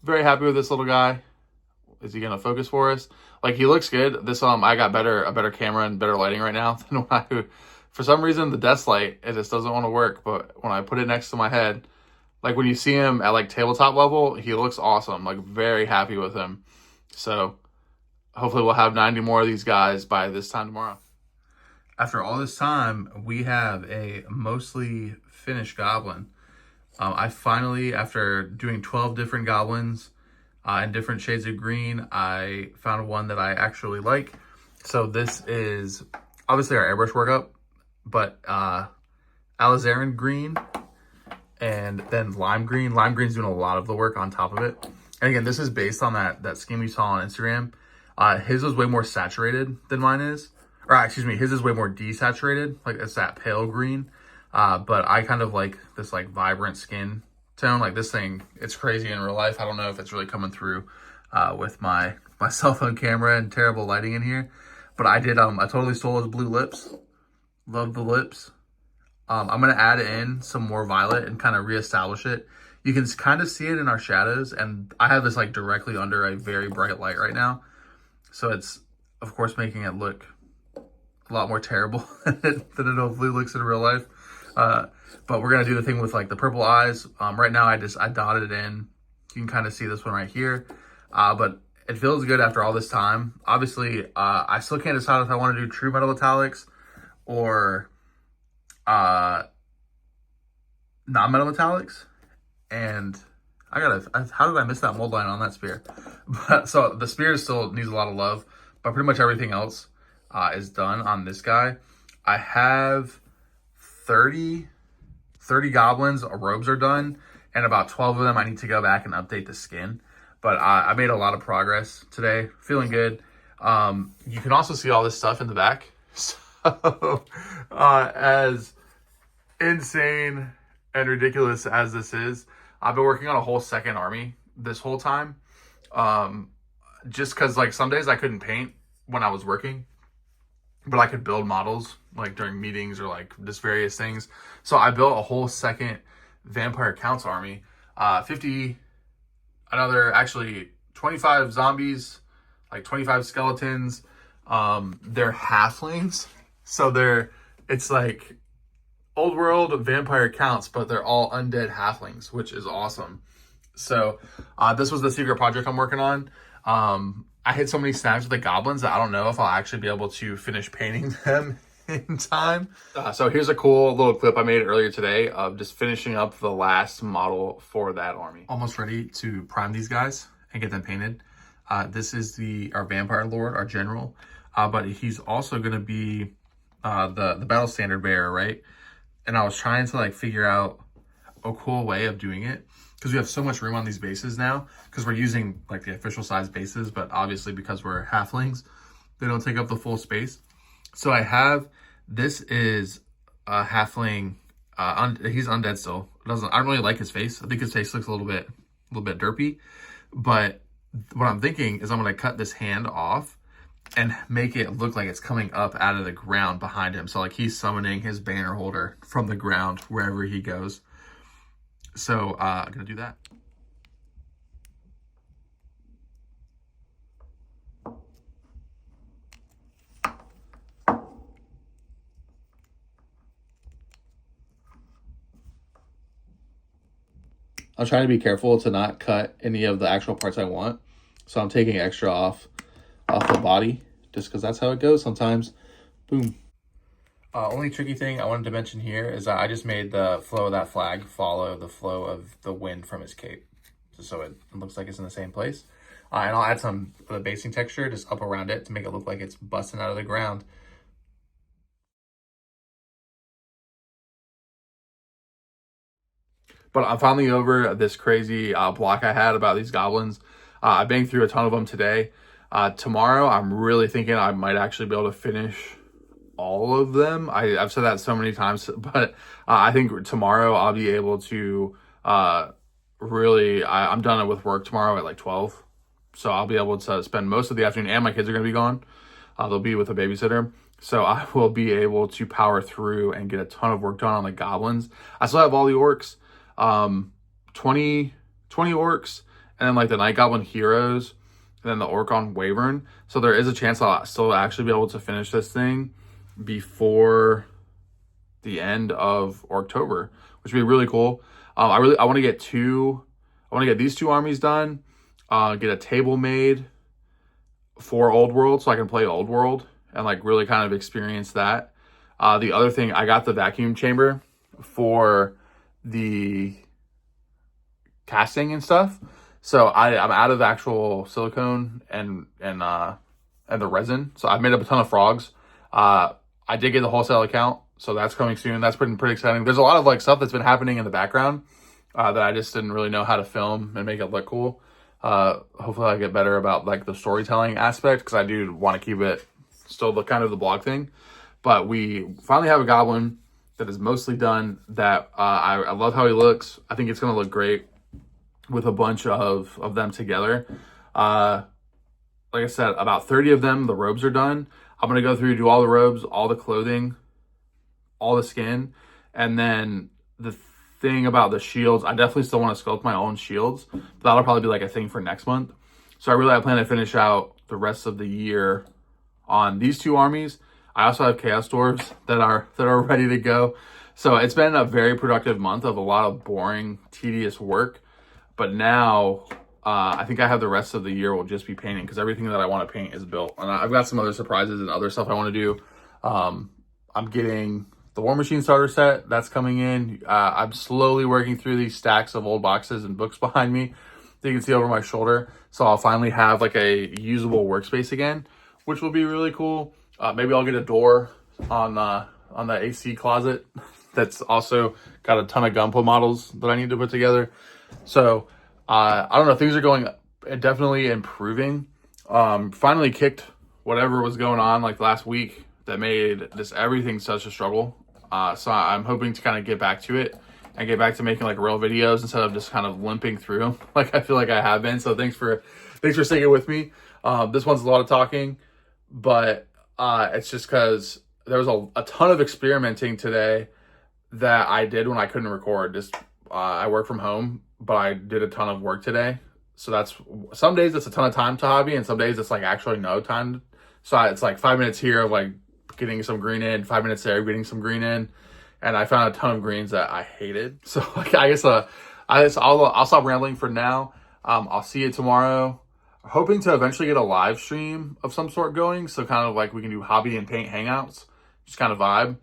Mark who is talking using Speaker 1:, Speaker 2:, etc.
Speaker 1: very happy with this little guy. Is he gonna focus for us? Like, he looks good. This I got a better camera and better lighting right now than when for some reason the desk light, it just doesn't want to work. But when I put it next to my head, like when you see him at like tabletop level, he looks awesome. Like, very happy with him. So hopefully we'll have 90 more of these guys by this time tomorrow. After all this time, we have a mostly finished goblin. I finally, after doing 12 different goblins in different shades of green, I found one that I actually like. So this is obviously our airbrush workup, but Alizarin Green and then lime green. Lime green's doing a lot of the work on top of it. And again, this is based on that scheme you saw on Instagram. His was way more saturated than mine is. Or excuse me, his is way more desaturated. Like, it's that pale green. But I kind of like this like vibrant skin tone. Like, this thing, it's crazy in real life. I don't know if it's really coming through with my cell phone camera and terrible lighting in here. But I did, I totally stole his blue lips. Love the lips. I'm going to add in some more violet and kind of reestablish it. You can kind of see it in our shadows. And I have this like directly under a very bright light right now. So it's, of course, making it look a lot more terrible than it hopefully looks in real life. But we're going to do the thing with like the purple eyes. Right now I dotted it in. You can kind of see this one right here. But it feels good after all this time. Obviously, I still can't decide if I want to do true metal metallics or non-metal metallics. And how did I miss that mold line on that spear? But so the spear still needs a lot of love, but pretty much everything else is done on this guy. I have 30 goblins, robes are done, and about 12 of them I need to go back and update the skin. But I made a lot of progress today, feeling good. You can also see all this stuff in the back. So as insane and ridiculous as this is, I've been working on a whole second army this whole time. Just because like some days I couldn't paint when I was working, but I could build models like during meetings or like just various things. So I built a whole second vampire counts army, 25 zombies, like 25 skeletons. They're halflings. So it's like old world vampire counts, but they're all undead halflings, which is awesome. So this was the secret project I'm working on. I hit so many snags with the goblins that I don't know if I'll actually be able to finish painting them in time. So here's a cool little clip I made earlier today of just finishing up the last model for that army. Almost ready to prime these guys and get them painted. This is our vampire lord, our general, but he's also going to be the battle standard bearer, right? And I was trying to like figure out a cool way of doing it, because we have so much room on these bases now, because we're using like the official size bases, but obviously because we're halflings, they don't take up the full space. So this is a halfling, he's undead still. I don't really like his face. I think his face looks a little bit derpy, but what I'm thinking is I'm going to cut this hand off and make it look like it's coming up out of the ground behind him. So like he's summoning his banner holder from the ground wherever he goes. So I'm going to do that. I'm trying to be careful to not cut any of the actual parts I want. So I'm taking extra off the body just because that's how it goes sometimes. Boom. Only tricky thing I wanted to mention here is that I just made the flow of that flag follow the flow of the wind from his cape. So it looks like it's in the same place. And I'll add some of the basing texture just up around it to make it look like it's busting out of the ground. But I'm finally over this crazy block I had about these goblins. I banged through a ton of them today. Tomorrow, I'm really thinking I might actually be able to finish all of them. I've said that so many times, but I think tomorrow I'll be able to really, I'm done with work tomorrow at like 12. So I'll be able to spend most of the afternoon, and my kids are going to be gone. They'll be with a babysitter. So I will be able to power through and get a ton of work done on the goblins. I still have all the orcs, 20 orcs and then like the Night Goblin heroes, and then the Orc on Wyvern. So there is a chance I'll still actually be able to finish this thing before the end of Orctober, which would be really cool. I want to get these 2 armies done, get a table made for Old World so I can play Old World and like really kind of experience that. The other thing, I got the vacuum chamber for the casting and stuff. So I'm out of actual silicone and the resin. So I've made up a ton of frogs. I did get the wholesale account, so that's coming soon. That's been pretty exciting. There's a lot of like stuff that's been happening in the background that I just didn't really know how to film and make it look cool. Hopefully I get better about like the storytelling aspect, because I do want to keep it still the kind of the blog thing. But we finally have a goblin that is mostly done, that I love how he looks. I think it's going to look great with a bunch of them together. Like I said, about 30 of them, the robes are done. I'm going to go through, do all the robes, all the clothing, all the skin. And then the thing about the shields, I definitely still want to sculpt my own shields. But that'll probably be like a thing for next month. So I plan to finish out the rest of the year on these 2 armies. I also have Chaos Dwarves that are ready to go. So it's been a very productive month of a lot of boring, tedious work. But now I think I have the rest of the year will just be painting, because everything that I want to paint is built. And I've got some other surprises and other stuff I want to do. I'm getting the War Machine starter set. That's coming in. I'm slowly working through these stacks of old boxes and books behind me that you can see over my shoulder. So I'll finally have like a usable workspace again, which will be really cool. Maybe I'll get a door on the AC closet that's also got a ton of Gunpla models that I need to put together. So I don't know, things are going definitely improving. Finally kicked whatever was going on like last week that made this everything such a struggle. So I'm hoping to kind of get back to it and get back to making like real videos instead of just kind of limping through like I feel like I have been. So thanks for sticking with me. This one's a lot of talking, but it's just because there was a ton of experimenting today that I did when I couldn't record. Just I work from home, but I did a ton of work today. So that's, some days it's a ton of time to hobby, and some days it's like actually no time. So it's like 5 minutes here of like getting some green in, 5 minutes there getting some green in, and I found a ton of greens that I hated. So like I guess I'll stop rambling for now. I'll see you tomorrow. Hoping to eventually get a live stream of some sort going, so kind of like we can do hobby and paint hangouts, just kind of vibe.